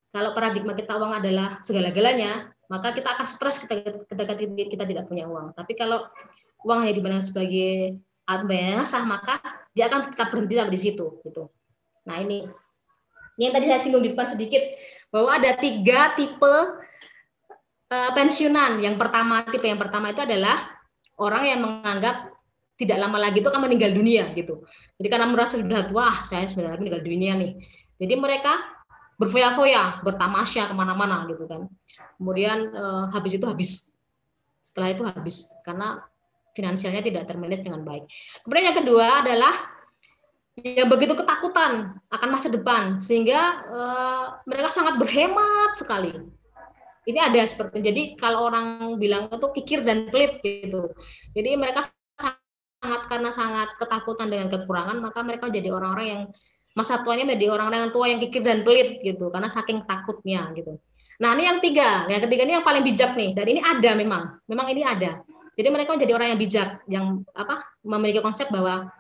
Kalau paradigma kita uang adalah segala-galanya, maka kita akan stres ketika kita tidak punya uang. Tapi kalau uang hanya dipandang sebagai alat bayar sah, maka dia akan tetap berhenti sampai di situ gitu. Nah ini yang tadi saya singgung di depan sedikit, bahwa ada 3 tipe pensiunan. Tipe yang pertama itu adalah orang yang menganggap tidak lama lagi itu akan meninggal dunia gitu. Jadi karena merasa sudah tua, saya sebenarnya meninggal dunia nih. Jadi mereka berfoya-foya, bertamasya kemana-mana gitu kan. Kemudian habis itu habis. Setelah itu habis karena finansialnya tidak termanage dengan baik. Kemudian yang kedua adalah yang begitu ketakutan akan masa depan sehingga mereka sangat berhemat sekali. Ini ada seperti, jadi kalau orang bilang itu kikir dan pelit gitu. Jadi mereka karena sangat ketakutan dengan kekurangan, maka mereka jadi orang-orang yang masa tuanya menjadi orang-orang yang tua yang kikir dan pelit gitu karena saking takutnya gitu. Nah ini yang ketiga ini yang paling bijak nih, dan ini ada memang ini ada. Jadi mereka menjadi orang yang bijak, yang memiliki konsep bahwa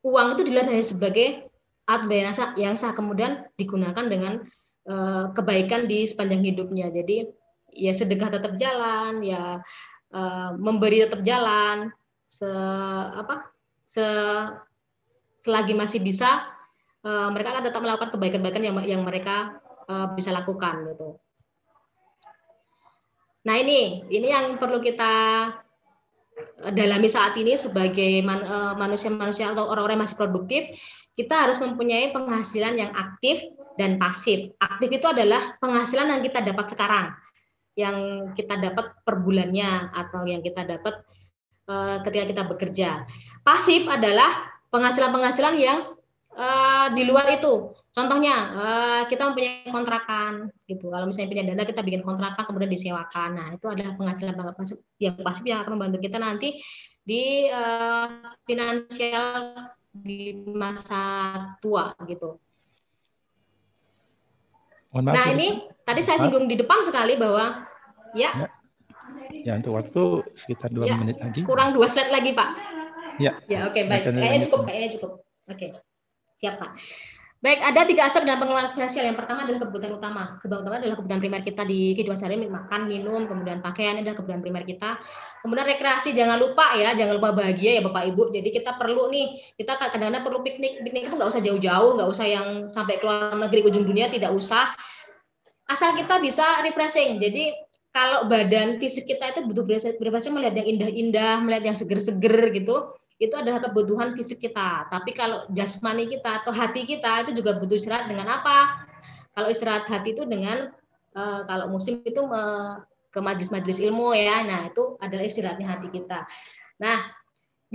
uang itu dilihat hanya sebagai alat bayar yang sah, kemudian digunakan dengan kebaikan di sepanjang hidupnya. Jadi ya sedekah tetap jalan, ya memberi tetap jalan, selagi masih bisa, mereka akan tetap melakukan kebaikan-kebaikan yang mereka bisa lakukan gitu. Nah ini yang perlu kita dalami saat ini sebagai manusia-manusia atau orang-orang yang masih produktif. Kita harus mempunyai penghasilan yang aktif dan pasif. Aktif itu adalah penghasilan yang kita dapat sekarang, yang kita dapat per bulannya atau yang kita dapat ketika kita bekerja. Pasif adalah penghasilan-penghasilan yang di luar itu. Contohnya kita mempunyai kontrakan gitu. Kalau misalnya punya dana, kita bikin kontrakan kemudian disewakan. Nah, itu adalah penghasilan yang pasif yang akan membantu kita nanti di finansial di masa tua gitu. Nah, ini tadi saya singgung di depan sekali bahwa ya untuk waktu sekitar 2 menit lagi. Kurang 2 slide lagi, Pak. Ya. Ya, oke, baik. Kayaknya cukup. Oke. Siap, Pak. Baik, ada 3 aspek dalam pengelolaan finansial. Yang pertama adalah kebutuhan utama. Kebutuhan utama adalah kebutuhan primer kita di kehidupan sehari-hari, makan, minum, kemudian pakaian, ini adalah kebutuhan primer kita. Kemudian rekreasi, jangan lupa bahagia ya Bapak Ibu. Jadi kita perlu kita kadang-kadang perlu piknik. Piknik itu nggak usah jauh-jauh, nggak usah yang sampai keluar negeri ujung dunia, tidak usah. Asal kita bisa refreshing. Jadi kalau badan fisik kita itu butuh refreshing, melihat yang indah-indah, melihat yang seger-seger gitu. Itu adalah kebutuhan fisik kita. Tapi kalau jasmani kita atau hati kita itu juga butuh istirahat dengan apa? Kalau istirahat hati itu dengan kalau musim itu ke majelis-majelis ilmu ya. Nah, itu adalah istirahatnya hati kita. Nah,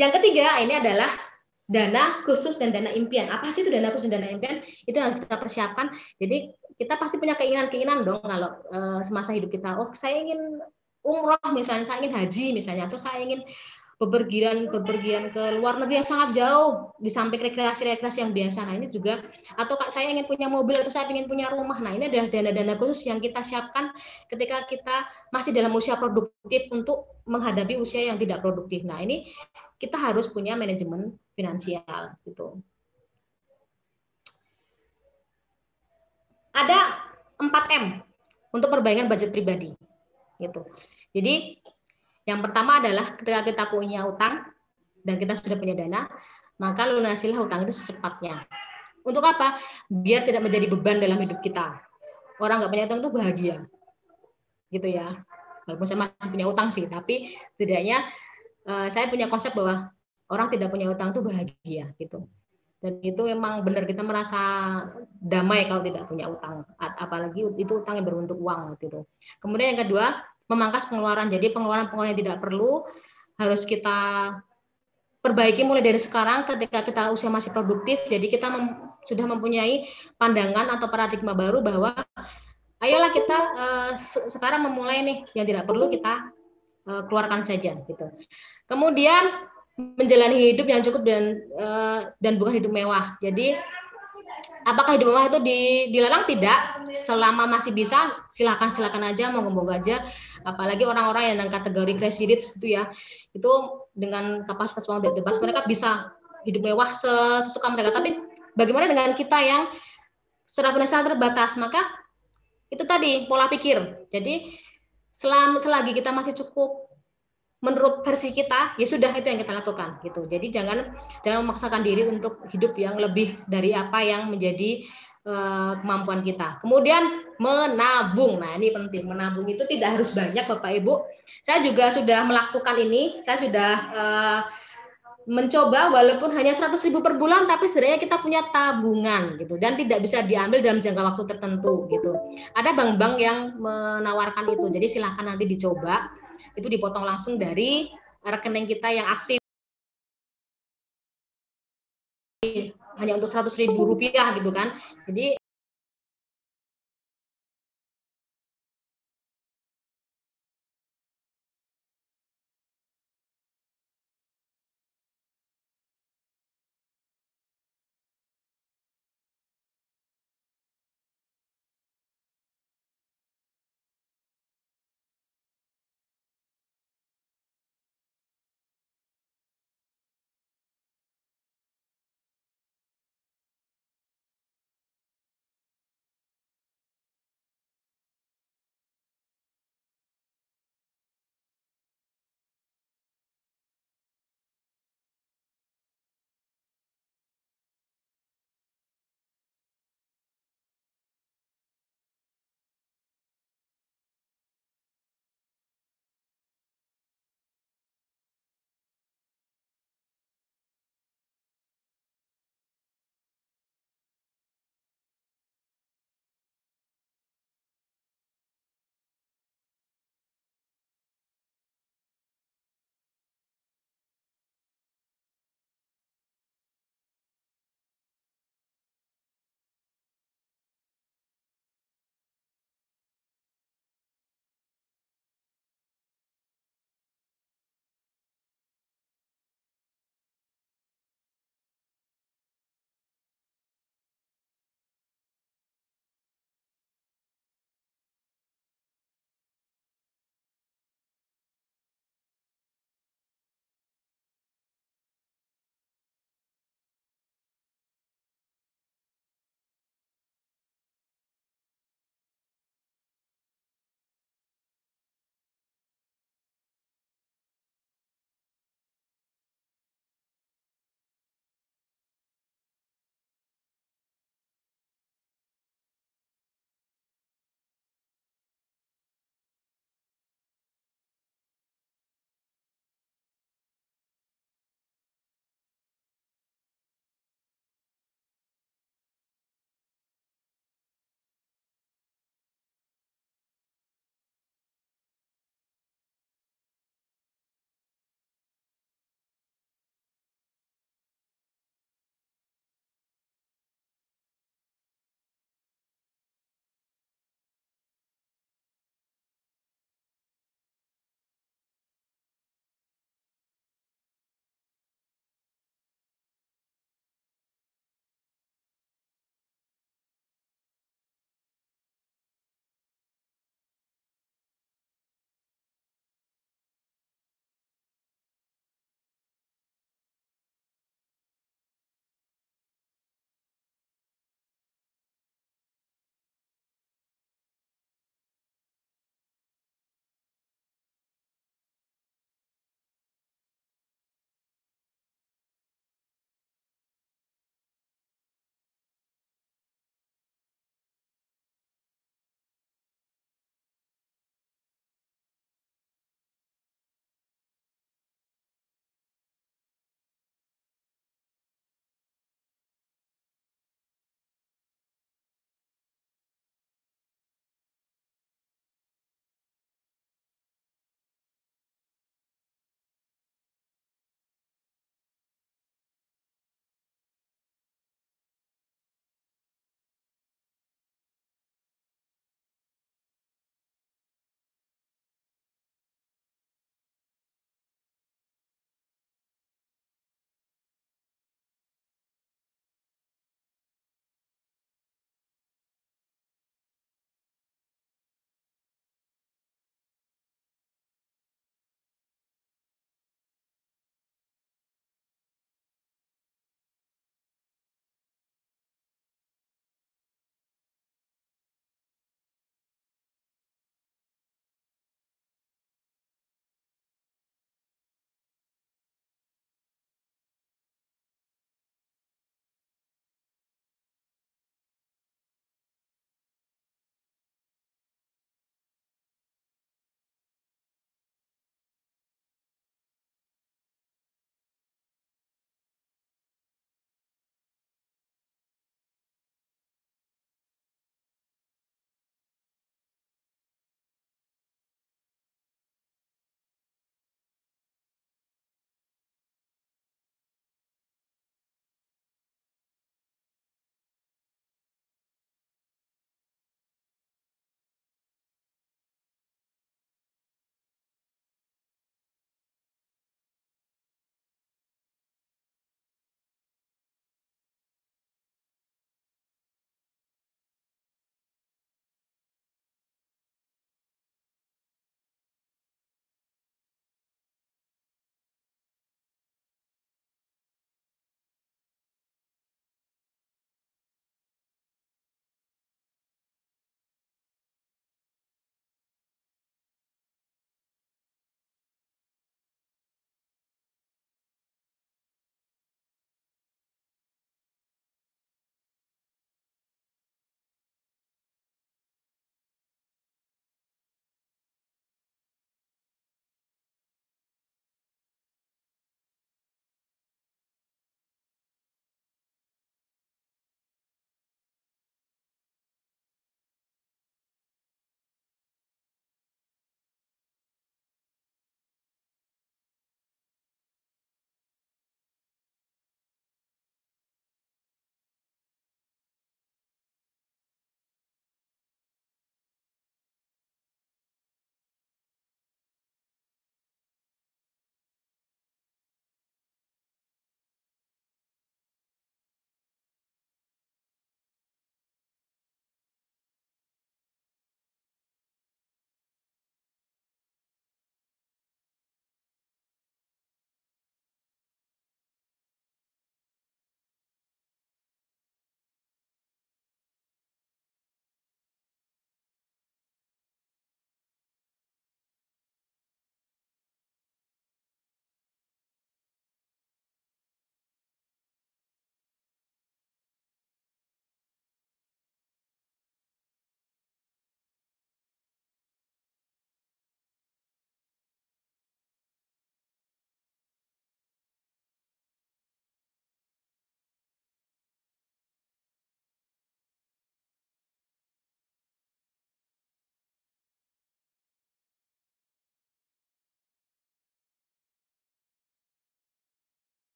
yang ketiga ini adalah dana khusus dan dana impian. Apa sih itu dana khusus dan dana impian? Itu yang harus kita persiapkan. Jadi kita pasti punya keinginan dong kalau semasa hidup kita. Oh, saya ingin umroh misalnya, saya ingin haji misalnya, atau saya ingin bepergian ke luar negeri yang sangat jauh di samping rekreasi yang biasa. Nah ini juga, atau saya ingin punya mobil atau saya ingin punya rumah. Nah ini adalah dana-dana khusus yang kita siapkan ketika kita masih dalam usia produktif untuk menghadapi usia yang tidak produktif. Nah ini kita harus punya manajemen finansial gitu. Ada 4M untuk perbaikan budget pribadi gitu. Jadi yang pertama adalah ketika kita punya utang dan kita sudah punya dana, maka lunasilah utang itu secepatnya. Untuk apa? Biar tidak menjadi beban dalam hidup kita. orang nggak punya utang itu bahagia, gitu ya. Walaupun saya masih punya utang sih, tapi setidaknya saya punya konsep bahwa orang tidak punya utang itu bahagia, gitu. Dan itu memang benar, kita merasa damai kalau tidak punya utang, apalagi itu utang yang berbentuk uang, gitu. Kemudian yang kedua, memangkas pengeluaran. Jadi pengeluaran-pengeluaran yang tidak perlu harus kita perbaiki mulai dari sekarang ketika kita usia masih produktif. Jadi kita sudah mempunyai pandangan atau paradigma baru bahwa ayolah kita sekarang memulai nih, yang tidak perlu kita keluarkan saja, gitu. Kemudian menjalani hidup yang cukup dan bukan hidup mewah. Jadi apakah hidup mewah itu dilarang? Tidak. Selama masih bisa, silakan aja, monggo aja. Apalagi orang-orang yang dengan kategori crazy rich gitu ya, itu dengan kapasitas uang tidak terbatas, mereka bisa hidup mewah sesuka mereka. Tapi bagaimana dengan kita yang secara finansial terbatas? Maka itu tadi pola pikir. Jadi selagi kita masih cukup menurut versi kita, ya sudah, itu yang kita lakukan, gitu. Jadi jangan memaksakan diri untuk hidup yang lebih dari apa yang menjadi kemampuan kita. Kemudian menabung. Nah, ini penting. Menabung itu tidak harus banyak, Bapak Ibu. Saya juga sudah melakukan ini. Saya sudah mencoba, walaupun hanya 100.000 per bulan, tapi sebenarnya kita punya tabungan, gitu, dan tidak bisa diambil dalam jangka waktu tertentu, gitu. Ada bank-bank yang menawarkan itu, jadi silakan nanti dicoba. Itu dipotong langsung dari rekening kita yang aktif, hanya untuk 100.000 rupiah, gitu kan. Jadi